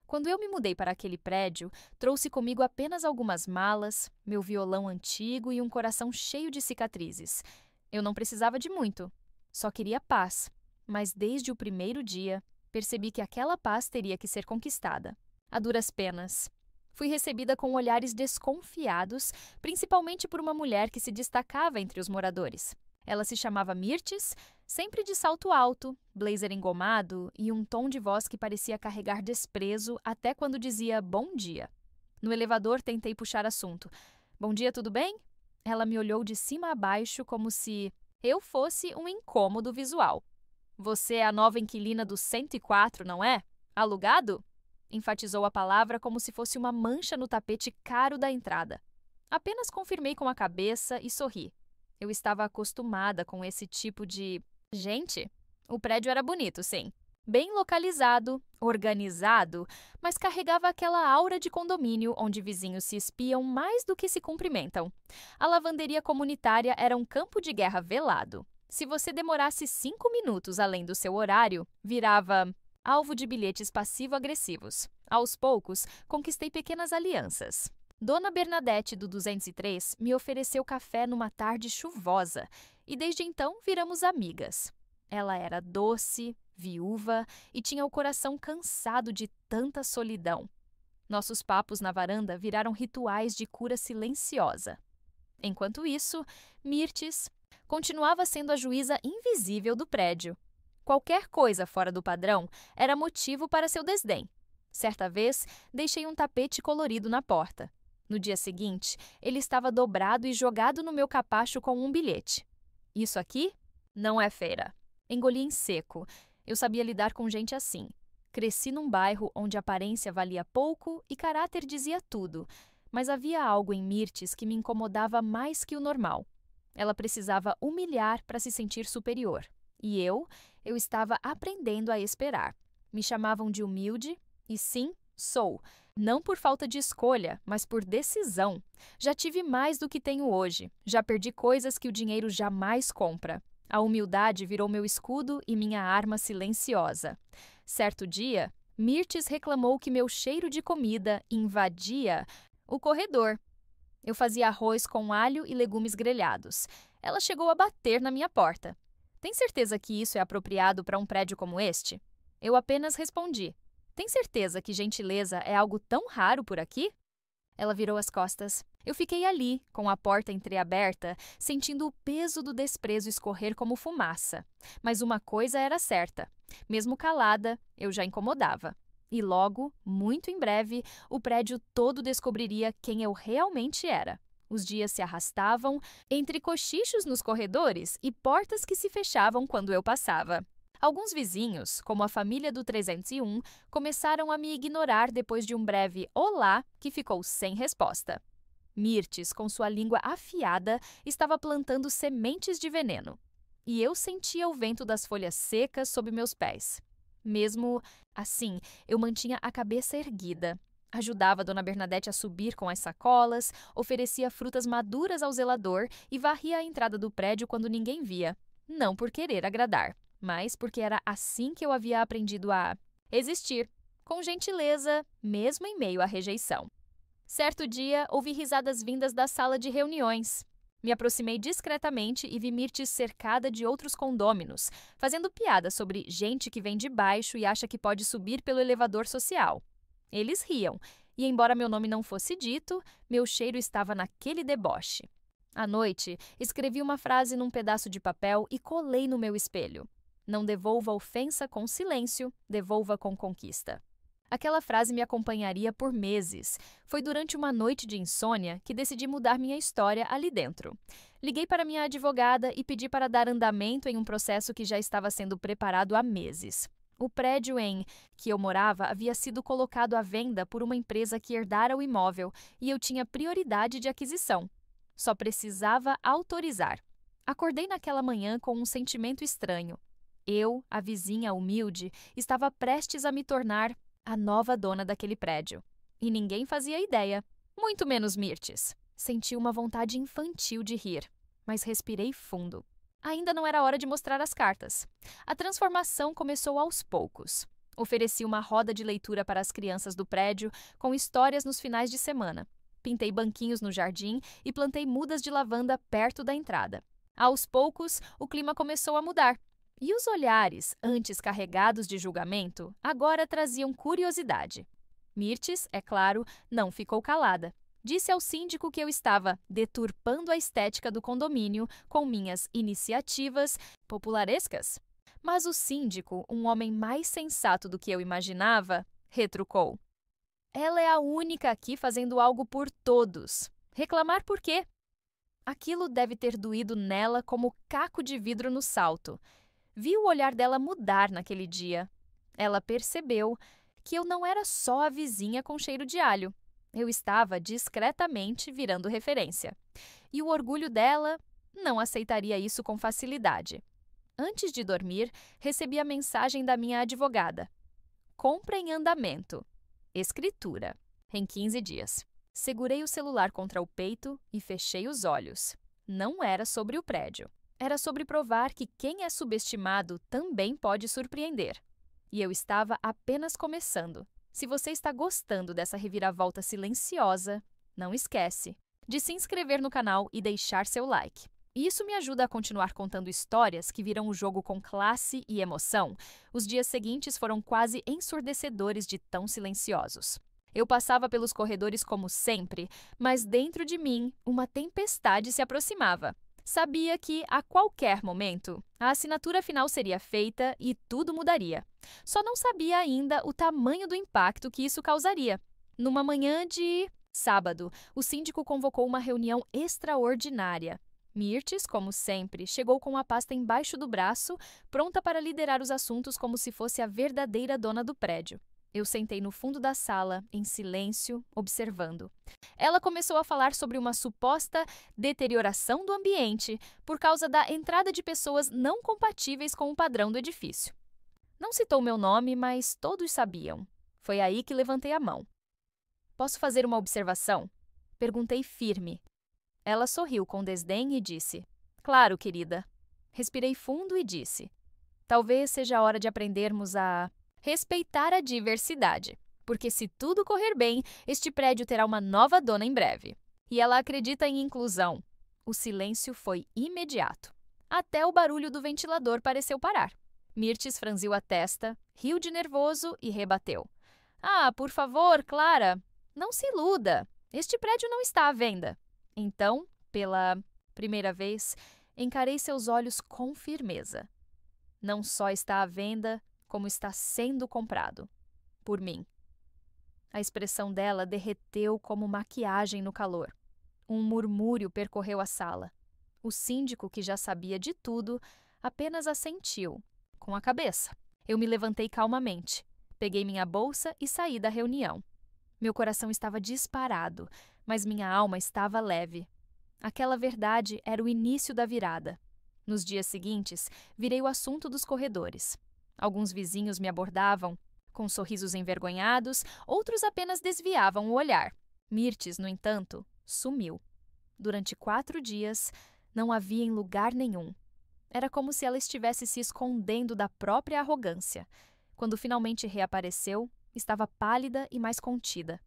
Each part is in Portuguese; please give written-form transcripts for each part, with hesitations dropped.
Quando eu me mudei para aquele prédio, trouxe comigo apenas algumas malas, meu violão antigo e um coração cheio de cicatrizes. Eu não precisava de muito, só queria paz. Mas desde o primeiro dia, percebi que aquela paz teria que ser conquistada. A duras penas. Fui recebida com olhares desconfiados, principalmente por uma mulher que se destacava entre os moradores. Ela se chamava Mirtes, sempre de salto alto, blazer engomado e um tom de voz que parecia carregar desprezo até quando dizia bom dia. No elevador tentei puxar assunto. Bom dia, tudo bem? Ela me olhou de cima a baixo como se eu fosse um incômodo visual. Você é a nova inquilina do 104, não é? Alugado? Enfatizou a palavra como se fosse uma mancha no tapete caro da entrada. Apenas confirmei com a cabeça e sorri. Eu estava acostumada com esse tipo de... Gente, o prédio era bonito, sim. Bem localizado, organizado, mas carregava aquela aura de condomínio onde vizinhos se espiam mais do que se cumprimentam. A lavanderia comunitária era um campo de guerra velado. Se você demorasse 5 minutos além do seu horário, virava alvo de bilhetes passivo-agressivos. Aos poucos, conquistei pequenas alianças. Dona Bernadette, do 203, me ofereceu café numa tarde chuvosa e desde então viramos amigas. Ela era doce, viúva e tinha o coração cansado de tanta solidão. Nossos papos na varanda viraram rituais de cura silenciosa. Enquanto isso, Mirtes continuava sendo a juíza invisível do prédio. Qualquer coisa fora do padrão era motivo para seu desdém. Certa vez, deixei um tapete colorido na porta. No dia seguinte, ele estava dobrado e jogado no meu capacho com um bilhete. Isso aqui não é feira. Engoli em seco. Eu sabia lidar com gente assim. Cresci num bairro onde aparência valia pouco e caráter dizia tudo, mas havia algo em Mirtes que me incomodava mais que o normal. Ela precisava humilhar para se sentir superior. E eu estava aprendendo a esperar. Me chamavam de humilde, e sim, sou. Não por falta de escolha, mas por decisão. Já tive mais do que tenho hoje. Já perdi coisas que o dinheiro jamais compra. A humildade virou meu escudo e minha arma silenciosa. Certo dia, Mirtes reclamou que meu cheiro de comida invadia o corredor. Eu fazia arroz com alho e legumes grelhados. Ela chegou a bater na minha porta. Tem certeza que isso é apropriado para um prédio como este? Eu apenas respondi. Tem certeza que gentileza é algo tão raro por aqui? Ela virou as costas. Eu fiquei ali, com a porta entreaberta, sentindo o peso do desprezo escorrer como fumaça. Mas uma coisa era certa. Mesmo calada, eu já incomodava. E logo, muito em breve, o prédio todo descobriria quem eu realmente era. Os dias se arrastavam entre cochichos nos corredores e portas que se fechavam quando eu passava. Alguns vizinhos, como a família do 301, começaram a me ignorar depois de um breve olá que ficou sem resposta. Mirtes, com sua língua afiada, estava plantando sementes de veneno. E eu sentia o vento das folhas secas sob meus pés. Mesmo assim, eu mantinha a cabeça erguida. Ajudava Dona Bernadette a subir com as sacolas, oferecia frutas maduras ao zelador e varria a entrada do prédio quando ninguém via. Não por querer agradar, mas porque era assim que eu havia aprendido a existir, com gentileza, mesmo em meio à rejeição. Certo dia, ouvi risadas vindas da sala de reuniões. Me aproximei discretamente e vi Mirtes cercada de outros condôminos, fazendo piada sobre gente que vem de baixo e acha que pode subir pelo elevador social. Eles riam, e embora meu nome não fosse dito, meu cheiro estava naquele deboche. À noite, escrevi uma frase num pedaço de papel e colei no meu espelho. Não devolva ofensa com silêncio, devolva com conquista. Aquela frase me acompanharia por meses. Foi durante uma noite de insônia que decidi mudar minha história ali dentro. Liguei para minha advogada e pedi para dar andamento em um processo que já estava sendo preparado há meses. O prédio em que eu morava havia sido colocado à venda por uma empresa que herdara o imóvel e eu tinha prioridade de aquisição. Só precisava autorizar. Acordei naquela manhã com um sentimento estranho. Eu, a vizinha humilde, estava prestes a me tornar a nova dona daquele prédio. E ninguém fazia ideia, muito menos Mirtes. Senti uma vontade infantil de rir, mas respirei fundo. Ainda não era hora de mostrar as cartas. A transformação começou aos poucos. Ofereci uma roda de leitura para as crianças do prédio, com histórias nos finais de semana. Pintei banquinhos no jardim e plantei mudas de lavanda perto da entrada. Aos poucos, o clima começou a mudar. E os olhares, antes carregados de julgamento, agora traziam curiosidade. Mirtes, é claro, não ficou calada. Disse ao síndico que eu estava deturpando a estética do condomínio com minhas iniciativas popularescas. Mas o síndico, um homem mais sensato do que eu imaginava, retrucou: ela é a única aqui fazendo algo por todos. Reclamar por quê? Aquilo deve ter doído nela como caco de vidro no salto. Vi o olhar dela mudar naquele dia. Ela percebeu que eu não era só a vizinha com cheiro de alho. Eu estava discretamente virando referência. E o orgulho dela não aceitaria isso com facilidade. Antes de dormir, recebi a mensagem da minha advogada. Compra em andamento. Escritura. Em 15 dias. Segurei o celular contra o peito e fechei os olhos. Não era sobre o prédio. Era sobre provar que quem é subestimado também pode surpreender. E eu estava apenas começando. Se você está gostando dessa reviravolta silenciosa, não esquece de se inscrever no canal e deixar seu like. Isso me ajuda a continuar contando histórias que viram o jogo com classe e emoção. Os dias seguintes foram quase ensurdecedores de tão silenciosos. Eu passava pelos corredores como sempre, mas dentro de mim, uma tempestade se aproximava. Sabia que, a qualquer momento, a assinatura final seria feita e tudo mudaria. Só não sabia ainda o tamanho do impacto que isso causaria. Numa manhã de sábado, o síndico convocou uma reunião extraordinária. Mirtes, como sempre, chegou com a pasta embaixo do braço, pronta para liderar os assuntos como se fosse a verdadeira dona do prédio. Eu sentei no fundo da sala, em silêncio, observando. Ela começou a falar sobre uma suposta deterioração do ambiente por causa da entrada de pessoas não compatíveis com o padrão do edifício. Não citou meu nome, mas todos sabiam. Foi aí que levantei a mão. Posso fazer uma observação? Perguntei firme. Ela sorriu com desdém e disse: claro, querida. Respirei fundo e disse: talvez seja a hora de aprendermos a respeitar a diversidade, porque se tudo correr bem, este prédio terá uma nova dona em breve. E ela acredita em inclusão. O silêncio foi imediato. Até o barulho do ventilador pareceu parar. Mirtes franziu a testa, riu de nervoso e rebateu. Ah, por favor, Clara, não se iluda. Este prédio não está à venda. Então, pela primeira vez, encarei seus olhos com firmeza. Não só está à venda, como está sendo comprado. Por mim. A expressão dela derreteu como maquiagem no calor. Um murmúrio percorreu a sala. O síndico, que já sabia de tudo, apenas assentiu, com a cabeça. Eu me levantei calmamente. Peguei minha bolsa e saí da reunião. Meu coração estava disparado, mas minha alma estava leve. Aquela verdade era o início da virada. Nos dias seguintes, virei o assunto dos corredores. Alguns vizinhos me abordavam, com sorrisos envergonhados, outros apenas desviavam o olhar. Mirtes, no entanto, sumiu. Durante 4 dias, não a via em lugar nenhum. Era como se ela estivesse se escondendo da própria arrogância. Quando finalmente reapareceu, estava pálida e mais contida.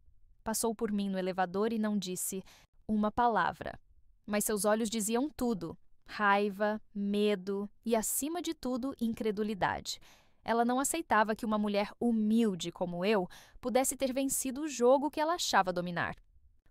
Passou por mim no elevador e não disse uma palavra. Mas seus olhos diziam tudo: raiva, medo e, acima de tudo, incredulidade. Ela não aceitava que uma mulher humilde como eu pudesse ter vencido o jogo que ela achava dominar.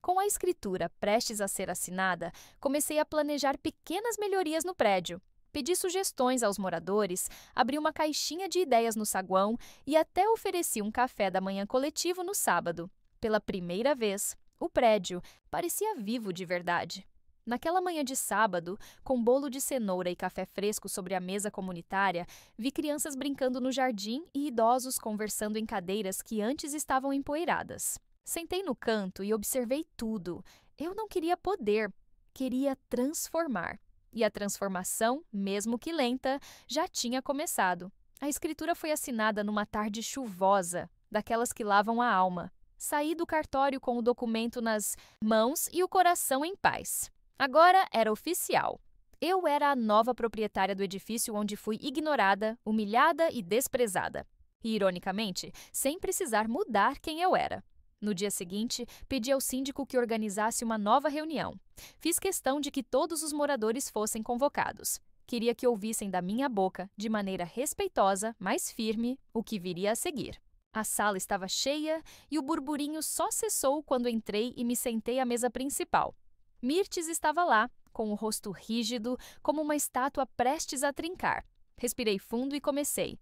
Com a escritura prestes a ser assinada, comecei a planejar pequenas melhorias no prédio. Pedi sugestões aos moradores, abri uma caixinha de ideias no saguão e até ofereci um café da manhã coletivo no sábado. Pela primeira vez, o prédio parecia vivo de verdade. Naquela manhã de sábado, com bolo de cenoura e café fresco sobre a mesa comunitária, vi crianças brincando no jardim e idosos conversando em cadeiras que antes estavam empoeiradas. Sentei no canto e observei tudo. Eu não queria poder, queria transformar. E a transformação, mesmo que lenta, já tinha começado. A escritura foi assinada numa tarde chuvosa, daquelas que lavam a alma. Saí do cartório com o documento nas mãos e o coração em paz. Agora era oficial. Eu era a nova proprietária do edifício onde fui ignorada, humilhada e desprezada. e, ironicamente, sem precisar mudar quem eu era. No dia seguinte, pedi ao síndico que organizasse uma nova reunião. Fiz questão de que todos os moradores fossem convocados. Queria que ouvissem da minha boca, de maneira respeitosa, mas firme, o que viria a seguir. A sala estava cheia e o burburinho só cessou quando entrei e me sentei à mesa principal. Mirtes estava lá, com o rosto rígido, como uma estátua prestes a trincar. Respirei fundo e comecei.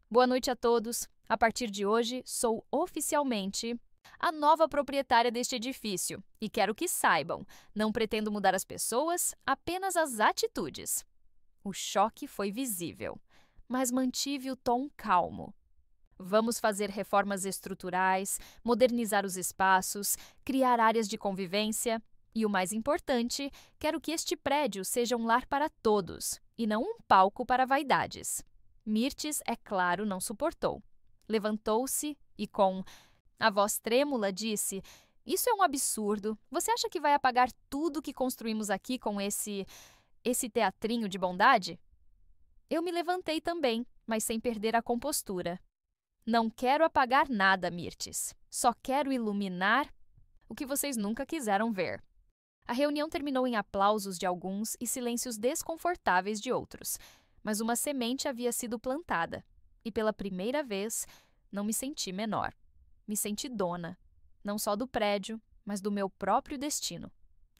Boa noite a todos. A partir de hoje, sou oficialmente a nova proprietária deste edifício e quero que saibam, não pretendo mudar as pessoas, apenas as atitudes. O choque foi visível, mas mantive o tom calmo. Vamos fazer reformas estruturais, modernizar os espaços, criar áreas de convivência e, o mais importante, quero que este prédio seja um lar para todos e não um palco para vaidades. Mirtes, é claro, não suportou. Levantou-se e, com a voz trêmula, disse: "Isso é um absurdo. Você acha que vai apagar tudo que construímos aqui com esse teatrinho de bondade?" Eu me levantei também, mas sem perder a compostura. Não quero apagar nada, Mirtes. Só quero iluminar o que vocês nunca quiseram ver. A reunião terminou em aplausos de alguns e silêncios desconfortáveis de outros, mas uma semente havia sido plantada, e pela primeira vez não me senti menor. Me senti dona, não só do prédio, mas do meu próprio destino.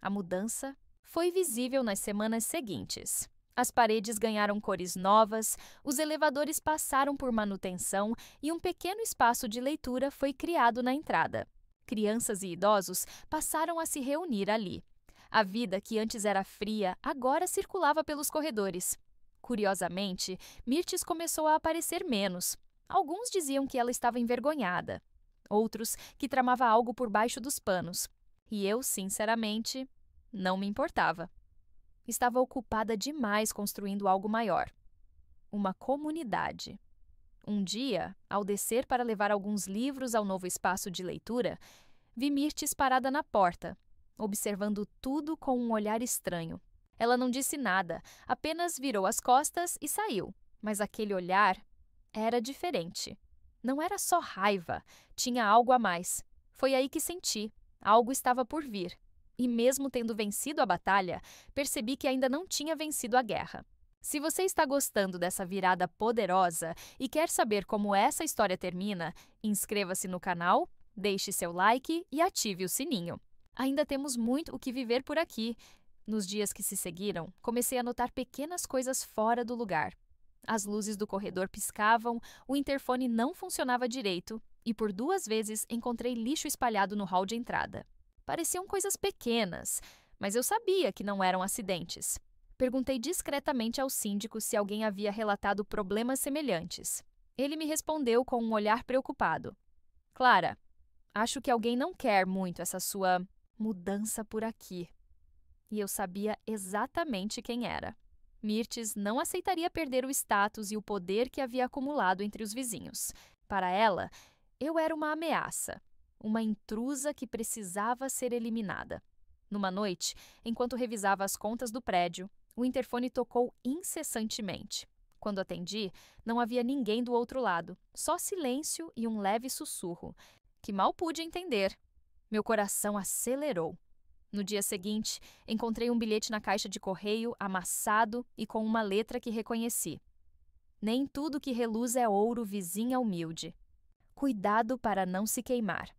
A mudança foi visível nas semanas seguintes. As paredes ganharam cores novas, os elevadores passaram por manutenção e um pequeno espaço de leitura foi criado na entrada. Crianças e idosos passaram a se reunir ali. A vida que antes era fria agora circulava pelos corredores. Curiosamente, Mirtes começou a aparecer menos. Alguns diziam que ela estava envergonhada, outros que tramava algo por baixo dos panos. E eu, sinceramente, não me importava. Estava ocupada demais construindo algo maior. Uma comunidade. Um dia, ao descer para levar alguns livros ao novo espaço de leitura, vi Mirtes parada na porta, observando tudo com um olhar estranho. Ela não disse nada, apenas virou as costas e saiu. Mas aquele olhar era diferente. Não era só raiva, tinha algo a mais. Foi aí que senti. Algo estava por vir. E mesmo tendo vencido a batalha, percebi que ainda não tinha vencido a guerra. Se você está gostando dessa virada poderosa e quer saber como essa história termina, inscreva-se no canal, deixe seu like e ative o sininho. Ainda temos muito o que viver por aqui. Nos dias que se seguiram, comecei a notar pequenas coisas fora do lugar. As luzes do corredor piscavam, o interfone não funcionava direito e por 2 vezes encontrei lixo espalhado no hall de entrada. Pareciam coisas pequenas, mas eu sabia que não eram acidentes. Perguntei discretamente ao síndico se alguém havia relatado problemas semelhantes. Ele me respondeu com um olhar preocupado. "Clara, acho que alguém não quer muito essa sua mudança por aqui." E eu sabia exatamente quem era. Mirtes não aceitaria perder o status e o poder que havia acumulado entre os vizinhos. Para ela, eu era uma ameaça. Uma intrusa que precisava ser eliminada. Numa noite, enquanto revisava as contas do prédio, o interfone tocou incessantemente. Quando atendi, não havia ninguém do outro lado, só silêncio e um leve sussurro, que mal pude entender. Meu coração acelerou. No dia seguinte, encontrei um bilhete na caixa de correio, amassado e com uma letra que reconheci. "Nem tudo que reluz é ouro, vizinha humilde. Cuidado para não se queimar."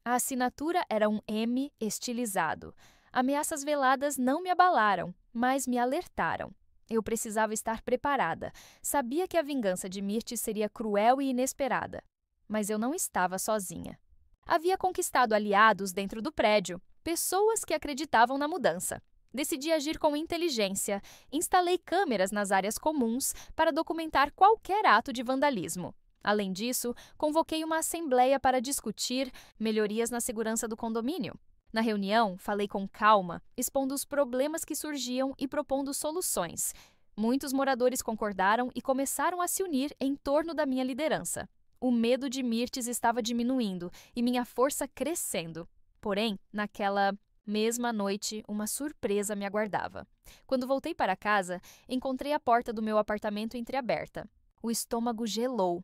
A assinatura era um M estilizado. Ameaças veladas não me abalaram, mas me alertaram. Eu precisava estar preparada. Sabia que a vingança de Mirtes seria cruel e inesperada. Mas eu não estava sozinha. Havia conquistado aliados dentro do prédio, pessoas que acreditavam na mudança. Decidi agir com inteligência. Instalei câmeras nas áreas comuns para documentar qualquer ato de vandalismo. Além disso, convoquei uma assembleia para discutir melhorias na segurança do condomínio. Na reunião, falei com calma, expondo os problemas que surgiam e propondo soluções. Muitos moradores concordaram e começaram a se unir em torno da minha liderança. O medo de Mirtes estava diminuindo e minha força crescendo. Porém, naquela mesma noite, uma surpresa me aguardava. Quando voltei para casa, encontrei a porta do meu apartamento entreaberta. O estômago gelou.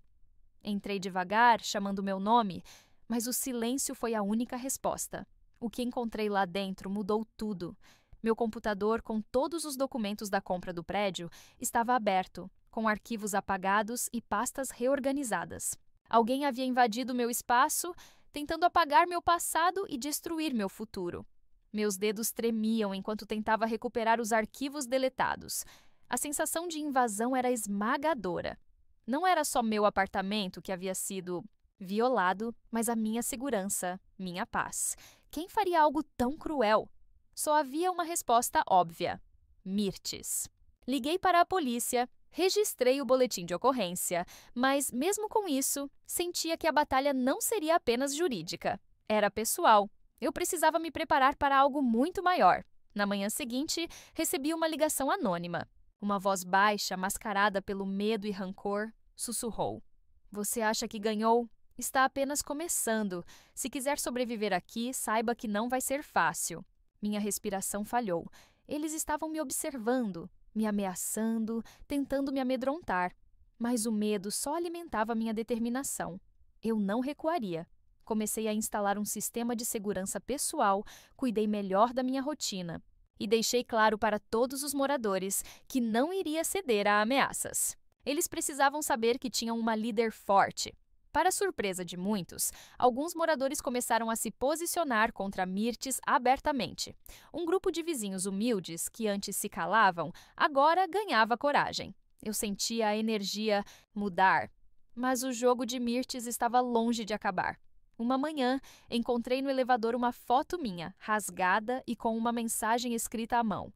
Entrei devagar, chamando meu nome, mas o silêncio foi a única resposta. O que encontrei lá dentro mudou tudo. Meu computador, com todos os documentos da compra do prédio, estava aberto, com arquivos apagados e pastas reorganizadas. Alguém havia invadido meu espaço, tentando apagar meu passado e destruir meu futuro. Meus dedos tremiam enquanto tentava recuperar os arquivos deletados. A sensação de invasão era esmagadora. Não era só meu apartamento que havia sido violado, mas a minha segurança, minha paz. Quem faria algo tão cruel? Só havia uma resposta óbvia: Mirtes. Liguei para a polícia, registrei o boletim de ocorrência, mas, mesmo com isso, sentia que a batalha não seria apenas jurídica. Era pessoal. Eu precisava me preparar para algo muito maior. Na manhã seguinte, recebi uma ligação anônima. Uma voz baixa, mascarada pelo medo e rancor, sussurrou: Você acha que ganhou? Está apenas começando. Se quiser sobreviver aqui, saiba que não vai ser fácil. Minha respiração falhou. Eles estavam me observando, me ameaçando, tentando me amedrontar. Mas o medo só alimentava minha determinação. Eu não recuaria. Comecei a instalar um sistema de segurança pessoal, cuidei melhor da minha rotina e deixei claro para todos os moradores que não iria ceder a ameaças. Eles precisavam saber que tinham uma líder forte. Para surpresa de muitos, alguns moradores começaram a se posicionar contra Mirtes abertamente. Um grupo de vizinhos humildes, que antes se calavam, agora ganhava coragem. Eu sentia a energia mudar, mas o jogo de Mirtes estava longe de acabar. Uma manhã, encontrei no elevador uma foto minha, rasgada e com uma mensagem escrita à mão: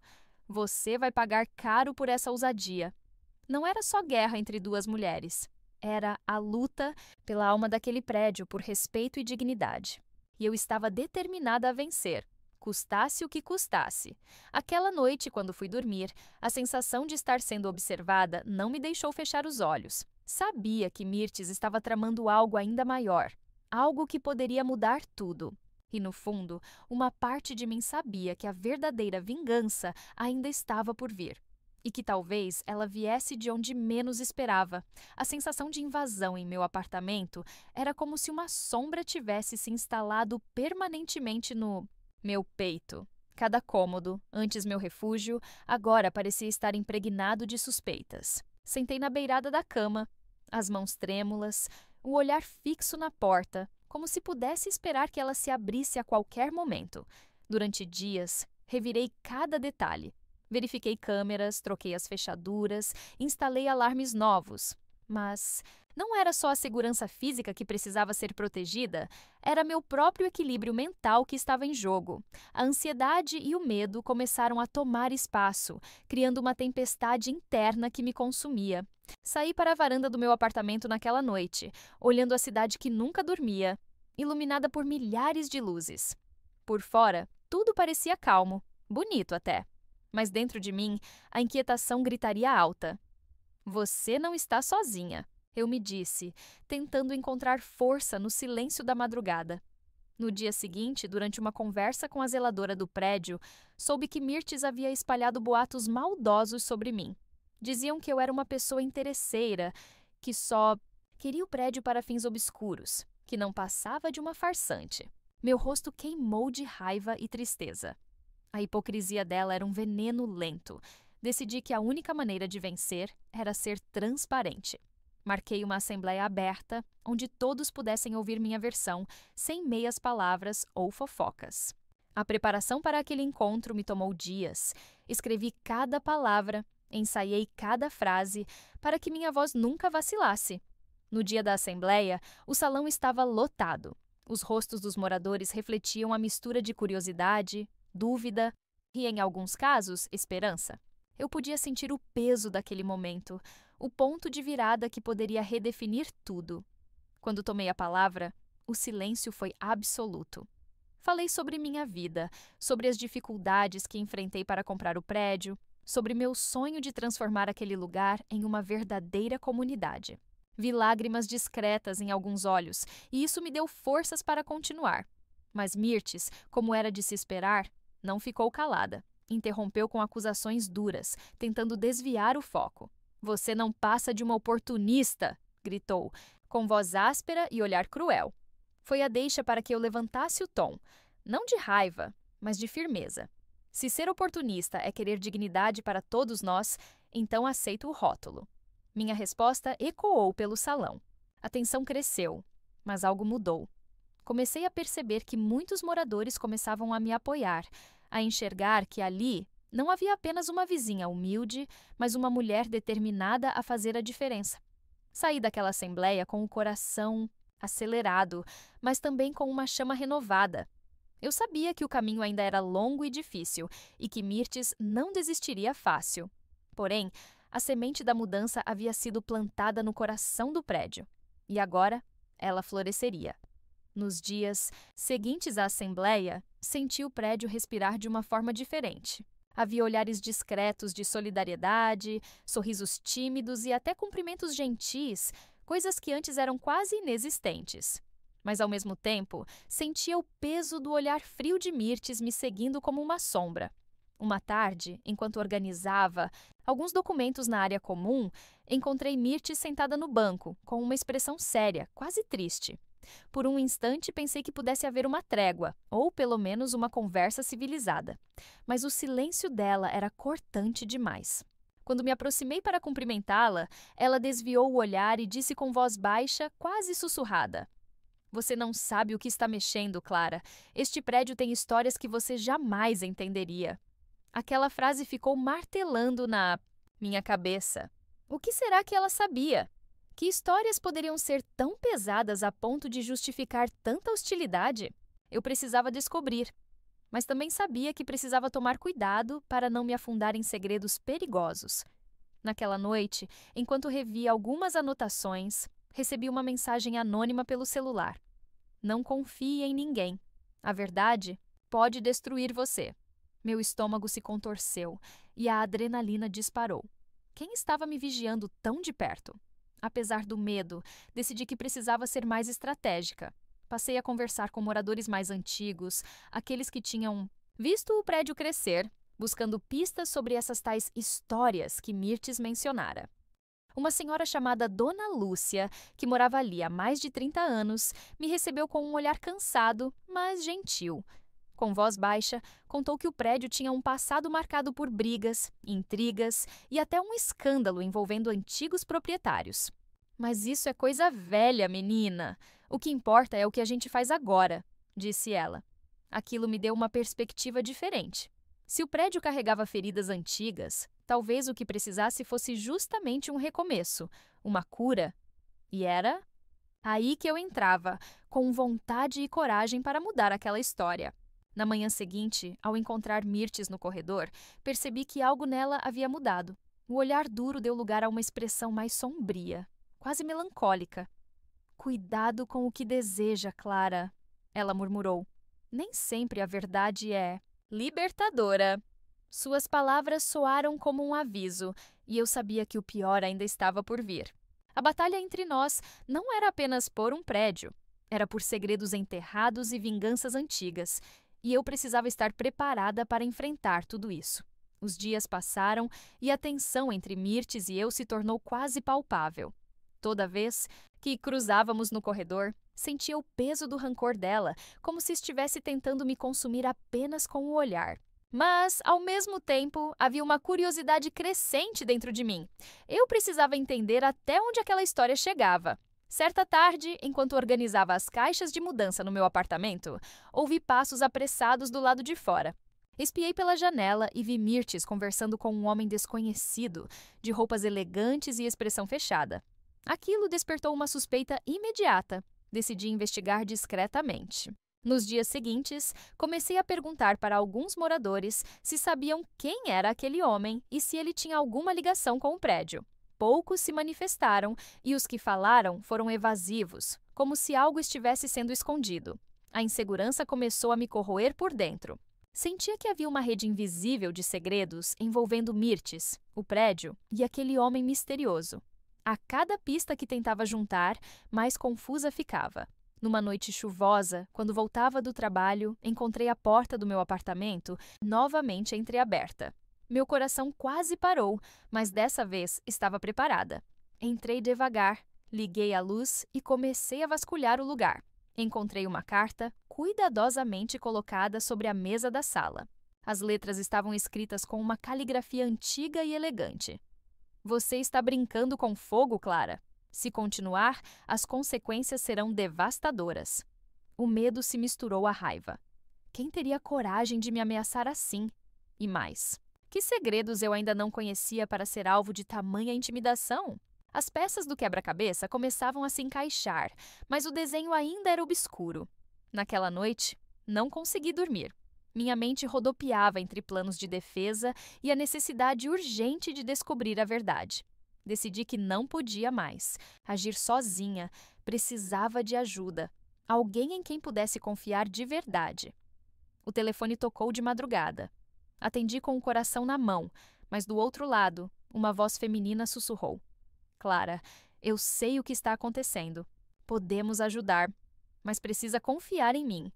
Você vai pagar caro por essa ousadia. Não era só guerra entre duas mulheres. Era a luta pela alma daquele prédio por respeito e dignidade. E eu estava determinada a vencer, custasse o que custasse. Aquela noite, quando fui dormir, a sensação de estar sendo observada não me deixou fechar os olhos. Sabia que Mirtes estava tramando algo ainda maior, algo que poderia mudar tudo. E, no fundo, uma parte de mim sabia que a verdadeira vingança ainda estava por vir. E que talvez ela viesse de onde menos esperava. A sensação de invasão em meu apartamento era como se uma sombra tivesse se instalado permanentemente no meu peito. Cada cômodo, antes meu refúgio, agora parecia estar impregnado de suspeitas. Sentei na beirada da cama, as mãos trêmulas, o olhar fixo na porta, como se pudesse esperar que ela se abrisse a qualquer momento. Durante dias, revirei cada detalhe. Verifiquei câmeras, troquei as fechaduras, instalei alarmes novos. Mas não era só a segurança física que precisava ser protegida, era meu próprio equilíbrio mental que estava em jogo. A ansiedade e o medo começaram a tomar espaço, criando uma tempestade interna que me consumia. Saí para a varanda do meu apartamento naquela noite, olhando a cidade que nunca dormia, iluminada por milhares de luzes. Por fora, tudo parecia calmo, bonito até. Mas dentro de mim, a inquietação gritaria alta. Você não está sozinha, eu me disse, tentando encontrar força no silêncio da madrugada. No dia seguinte, durante uma conversa com a zeladora do prédio, soube que Mirtes havia espalhado boatos maldosos sobre mim. Diziam que eu era uma pessoa interesseira, que só queria o prédio para fins obscuros, que não passava de uma farsante. Meu rosto queimou de raiva e tristeza. A hipocrisia dela era um veneno lento. Decidi que a única maneira de vencer era ser transparente. Marquei uma assembleia aberta, onde todos pudessem ouvir minha versão, sem meias palavras ou fofocas. A preparação para aquele encontro me tomou dias. Escrevi cada palavra, ensaiei cada frase, para que minha voz nunca vacilasse. No dia da assembleia, o salão estava lotado. Os rostos dos moradores refletiam a mistura de curiosidade, dúvida e, em alguns casos, esperança. Eu podia sentir o peso daquele momento, o ponto de virada que poderia redefinir tudo. Quando tomei a palavra, o silêncio foi absoluto. Falei sobre minha vida, sobre as dificuldades que enfrentei para comprar o prédio, sobre meu sonho de transformar aquele lugar em uma verdadeira comunidade. Vi lágrimas discretas em alguns olhos, e isso me deu forças para continuar. Mas Mirtes, como era de se esperar, não ficou calada. Interrompeu com acusações duras, tentando desviar o foco. Você não passa de uma oportunista, gritou, com voz áspera e olhar cruel. Foi a deixa para que eu levantasse o tom, não de raiva, mas de firmeza. Se ser oportunista é querer dignidade para todos nós, então aceito o rótulo. Minha resposta ecoou pelo salão. A tensão cresceu, mas algo mudou. Comecei a perceber que muitos moradores começavam a me apoiar, a enxergar que ali não havia apenas uma vizinha humilde, mas uma mulher determinada a fazer a diferença. Saí daquela assembleia com o coração acelerado, mas também com uma chama renovada. Eu sabia que o caminho ainda era longo e difícil e que Mirtes não desistiria fácil. Porém, a semente da mudança havia sido plantada no coração do prédio e agora ela floresceria. Nos dias seguintes à assembleia, senti o prédio respirar de uma forma diferente. Havia olhares discretos de solidariedade, sorrisos tímidos e até cumprimentos gentis, coisas que antes eram quase inexistentes. Mas, ao mesmo tempo, sentia o peso do olhar frio de Mirtes me seguindo como uma sombra. Uma tarde, enquanto organizava alguns documentos na área comum, encontrei Mirtes sentada no banco, com uma expressão séria, quase triste. Por um instante pensei que pudesse haver uma trégua, ou pelo menos uma conversa civilizada. Mas o silêncio dela era cortante demais. Quando me aproximei para cumprimentá-la, ela desviou o olhar e disse com voz baixa, quase sussurrada: "Você não sabe o que está mexendo, Clara. Este prédio tem histórias que você jamais entenderia." Aquela frase ficou martelando na minha cabeça. O que será que ela sabia? Que histórias poderiam ser tão pesadas a ponto de justificar tanta hostilidade? Eu precisava descobrir, mas também sabia que precisava tomar cuidado para não me afundar em segredos perigosos. Naquela noite, enquanto revia algumas anotações, recebi uma mensagem anônima pelo celular. "Não confie em ninguém. A verdade pode destruir você." Meu estômago se contorceu e a adrenalina disparou. Quem estava me vigiando tão de perto? Apesar do medo, decidi que precisava ser mais estratégica. Passei a conversar com moradores mais antigos, aqueles que tinham visto o prédio crescer, buscando pistas sobre essas tais histórias que Mirtes mencionara. Uma senhora chamada Dona Lúcia, que morava ali há mais de 30 anos, me recebeu com um olhar cansado, mas gentil. Com voz baixa, contou que o prédio tinha um passado marcado por brigas, intrigas e até um escândalo envolvendo antigos proprietários. "Mas isso é coisa velha, menina. O que importa é o que a gente faz agora", disse ela. Aquilo me deu uma perspectiva diferente. Se o prédio carregava feridas antigas, talvez o que precisasse fosse justamente um recomeço, uma cura. E era aí que eu entrava, com vontade e coragem para mudar aquela história. Na manhã seguinte, ao encontrar Mirtes no corredor, percebi que algo nela havia mudado. O olhar duro deu lugar a uma expressão mais sombria, quase melancólica. "Cuidado com o que deseja, Clara", ela murmurou. "Nem sempre a verdade é libertadora." Suas palavras soaram como um aviso, e eu sabia que o pior ainda estava por vir. A batalha entre nós não era apenas por um prédio, era por segredos enterrados e vinganças antigas, e eu precisava estar preparada para enfrentar tudo isso. Os dias passaram e a tensão entre Mirtes e eu se tornou quase palpável. Toda vez que cruzávamos no corredor, sentia o peso do rancor dela, como se estivesse tentando me consumir apenas com o olhar. Mas, ao mesmo tempo, havia uma curiosidade crescente dentro de mim. Eu precisava entender até onde aquela história chegava. Certa tarde, enquanto organizava as caixas de mudança no meu apartamento, ouvi passos apressados do lado de fora. Espiei pela janela e vi Mirtes conversando com um homem desconhecido, de roupas elegantes e expressão fechada. Aquilo despertou uma suspeita imediata. Decidi investigar discretamente. Nos dias seguintes, comecei a perguntar para alguns moradores se sabiam quem era aquele homem e se ele tinha alguma ligação com o prédio. Poucos se manifestaram e os que falaram foram evasivos, como se algo estivesse sendo escondido. A insegurança começou a me corroer por dentro. Sentia que havia uma rede invisível de segredos envolvendo Mirtes, o prédio e aquele homem misterioso. A cada pista que tentava juntar, mais confusa ficava. Numa noite chuvosa, quando voltava do trabalho, encontrei a porta do meu apartamento novamente entreaberta. Meu coração quase parou, mas dessa vez estava preparada. Entrei devagar, Liguei a luz e comecei a vasculhar o lugar. Encontrei uma carta cuidadosamente colocada sobre a mesa da sala. As letras estavam escritas com uma caligrafia antiga e elegante. Você está brincando com fogo, Clara. Se continuar, as consequências serão devastadoras. O medo se misturou à raiva. Quem teria coragem de me ameaçar assim? E mais, que segredos eu ainda não conhecia para ser alvo de tamanha intimidação? As peças do quebra-cabeça começavam a se encaixar, mas o desenho ainda era obscuro. Naquela noite, não consegui dormir. Minha mente rodopiava entre planos de defesa e a necessidade urgente de descobrir a verdade. Decidi que não podia mais agir sozinha, precisava de ajuda. Alguém em quem pudesse confiar de verdade. O telefone tocou de madrugada. Atendi com o coração na mão, mas do outro lado, uma voz feminina sussurrou. Clara, eu sei o que está acontecendo. Podemos ajudar, mas precisa confiar em mim.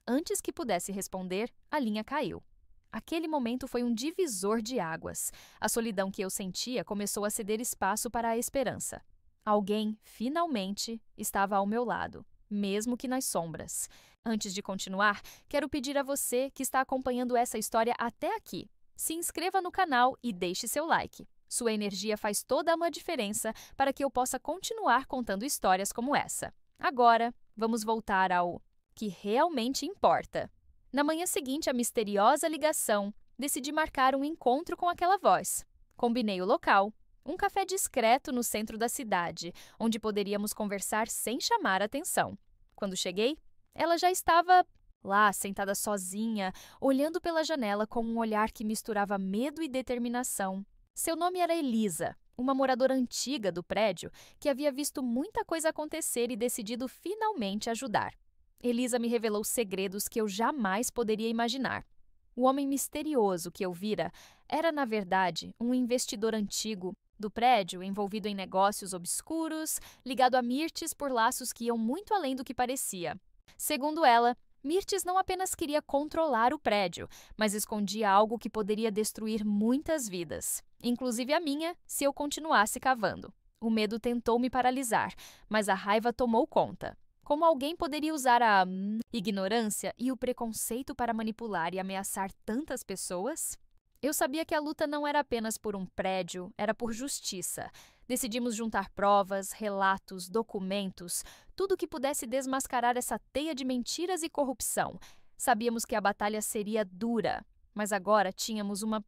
Antes que pudesse responder, a linha caiu. Aquele momento foi um divisor de águas. A solidão que eu sentia começou a ceder espaço para a esperança. Alguém, finalmente, estava ao meu lado, mesmo que nas sombras. Antes de continuar, quero pedir a você que está acompanhando essa história até aqui. Se inscreva no canal e deixe seu like. Sua energia faz toda uma diferença para que eu possa continuar contando histórias como essa. Agora, vamos voltar ao que realmente importa. Na manhã seguinte à misteriosa ligação, decidi marcar um encontro com aquela voz. Combinei o local, um café discreto no centro da cidade, onde poderíamos conversar sem chamar atenção. Quando cheguei, ela já estava lá, sentada sozinha, olhando pela janela com um olhar que misturava medo e determinação. Seu nome era Elisa, uma moradora antiga do prédio que havia visto muita coisa acontecer e decidido finalmente ajudar. Elisa me revelou segredos que eu jamais poderia imaginar. O homem misterioso que eu vira era, na verdade, um investidor antigo do prédio envolvido em negócios obscuros, ligado a Mirtes por laços que iam muito além do que parecia. Segundo ela, Mirtes não apenas queria controlar o prédio, mas escondia algo que poderia destruir muitas vidas, inclusive a minha, se eu continuasse cavando. O medo tentou me paralisar, mas a raiva tomou conta. Como alguém poderia usar a ignorância e o preconceito para manipular e ameaçar tantas pessoas? Eu sabia que a luta não era apenas por um prédio, era por justiça. Decidimos juntar provas, relatos, documentos, tudo que pudesse desmascarar essa teia de mentiras e corrupção. Sabíamos que a batalha seria dura, mas agora tínhamos uma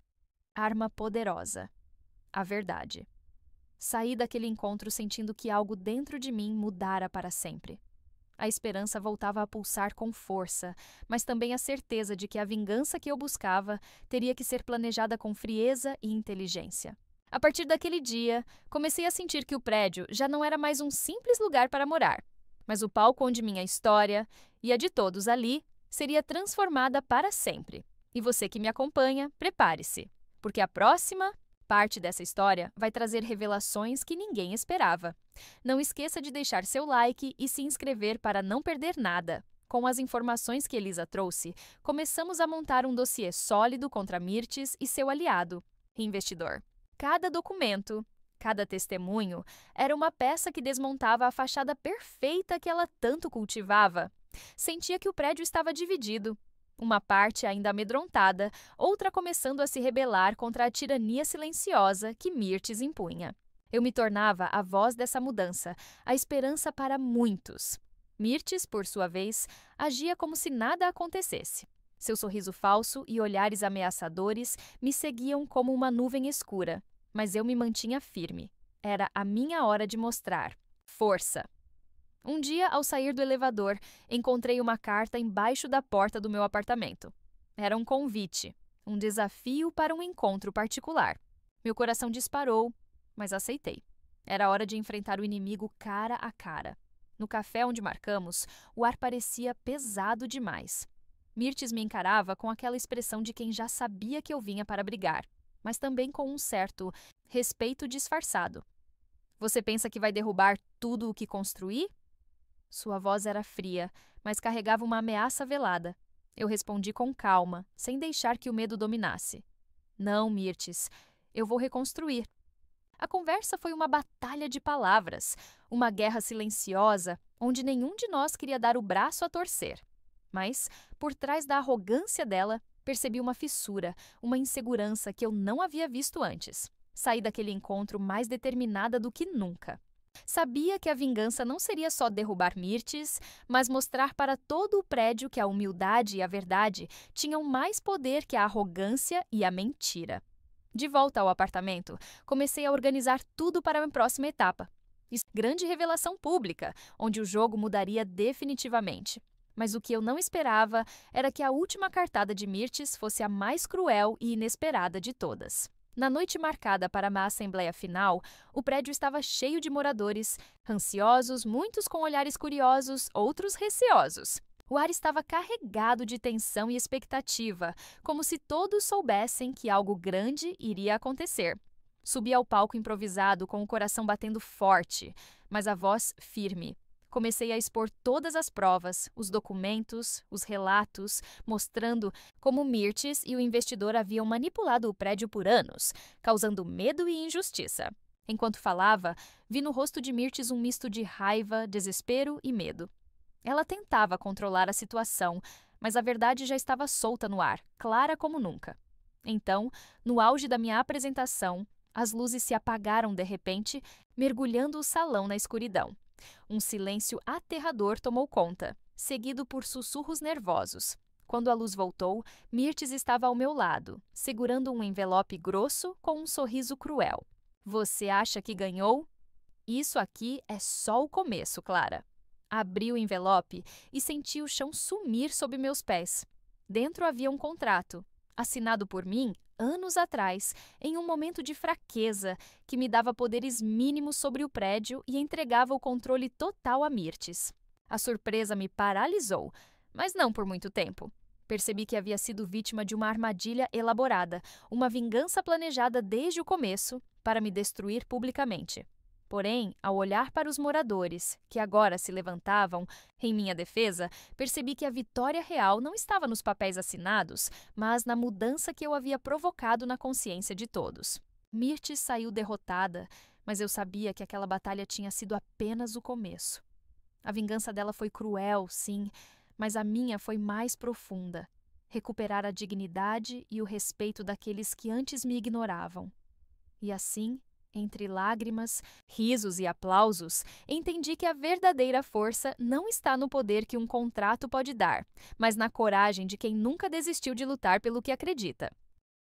arma poderosa: a verdade. Saí daquele encontro sentindo que algo dentro de mim mudara para sempre. A esperança voltava a pulsar com força, mas também a certeza de que a vingança que eu buscava teria que ser planejada com frieza e inteligência. A partir daquele dia, comecei a sentir que o prédio já não era mais um simples lugar para morar, mas o palco onde minha história, e a de todos ali, seria transformada para sempre. E você que me acompanha, prepare-se, porque a próxima parte dessa história vai trazer revelações que ninguém esperava. Não esqueça de deixar seu like e se inscrever para não perder nada. Com as informações que Elisa trouxe, começamos a montar um dossiê sólido contra Mirtes e seu aliado, investidor. Cada documento, cada testemunho, era uma peça que desmontava a fachada perfeita que ela tanto cultivava. Sentia que o prédio estava dividido. Uma parte ainda amedrontada, outra começando a se rebelar contra a tirania silenciosa que Mirtes impunha. Eu me tornava a voz dessa mudança, a esperança para muitos. Mirtes, por sua vez, agia como se nada acontecesse. Seu sorriso falso e olhares ameaçadores me seguiam como uma nuvem escura, mas eu me mantinha firme. Era a minha hora de mostrar força. Um dia, ao sair do elevador, encontrei uma carta embaixo da porta do meu apartamento. Era um convite, um desafio para um encontro particular. Meu coração disparou, mas aceitei. Era hora de enfrentar o inimigo cara a cara. No café onde marcamos, o ar parecia pesado demais. Mirtes me encarava com aquela expressão de quem já sabia que eu vinha para brigar, mas também com um certo respeito disfarçado. Você pensa que vai derrubar tudo o que construí? Sua voz era fria, mas carregava uma ameaça velada. Eu respondi com calma, sem deixar que o medo dominasse. Não, Mirtes, eu vou reconstruir. A conversa foi uma batalha de palavras, uma guerra silenciosa, onde nenhum de nós queria dar o braço a torcer. Mas, por trás da arrogância dela, percebi uma fissura, uma insegurança que eu não havia visto antes. Saí daquele encontro mais determinada do que nunca. Sabia que a vingança não seria só derrubar Mirtes, mas mostrar para todo o prédio que a humildade e a verdade tinham mais poder que a arrogância e a mentira. De volta ao apartamento, comecei a organizar tudo para a próxima etapa. Grande revelação pública, onde o jogo mudaria definitivamente. Mas o que eu não esperava era que a última cartada de Mirtes fosse a mais cruel e inesperada de todas. Na noite marcada para a assembleia final, o prédio estava cheio de moradores, ansiosos, muitos com olhares curiosos, outros receosos. O ar estava carregado de tensão e expectativa, como se todos soubessem que algo grande iria acontecer. Subi ao palco improvisado com o coração batendo forte, mas a voz firme. Comecei a expor todas as provas, os documentos, os relatos, mostrando como Mirtes e o investidor haviam manipulado o prédio por anos, causando medo e injustiça. Enquanto falava, vi no rosto de Mirtes um misto de raiva, desespero e medo. Ela tentava controlar a situação, mas a verdade já estava solta no ar, clara como nunca. Então, no auge da minha apresentação, as luzes se apagaram de repente, mergulhando o salão na escuridão. Um silêncio aterrador tomou conta, seguido por sussurros nervosos. Quando a luz voltou, Mirtes estava ao meu lado, segurando um envelope grosso com um sorriso cruel. Você acha que ganhou? Isso aqui é só o começo, Clara. Abri o envelope e senti o chão sumir sob meus pés. Dentro havia um contrato, assinado por mim anos atrás, em um momento de fraqueza, que me dava poderes mínimos sobre o prédio e entregava o controle total a Mirtes. A surpresa me paralisou, mas não por muito tempo. Percebi que havia sido vítima de uma armadilha elaborada, uma vingança planejada desde o começo para me destruir publicamente. Porém, ao olhar para os moradores, que agora se levantavam, em minha defesa, percebi que a vitória real não estava nos papéis assinados, mas na mudança que eu havia provocado na consciência de todos. Mirtes saiu derrotada, mas eu sabia que aquela batalha tinha sido apenas o começo. A vingança dela foi cruel, sim, mas a minha foi mais profunda. Recuperar a dignidade e o respeito daqueles que antes me ignoravam. E assim, entre lágrimas, risos e aplausos, entendi que a verdadeira força não está no poder que um contrato pode dar, mas na coragem de quem nunca desistiu de lutar pelo que acredita.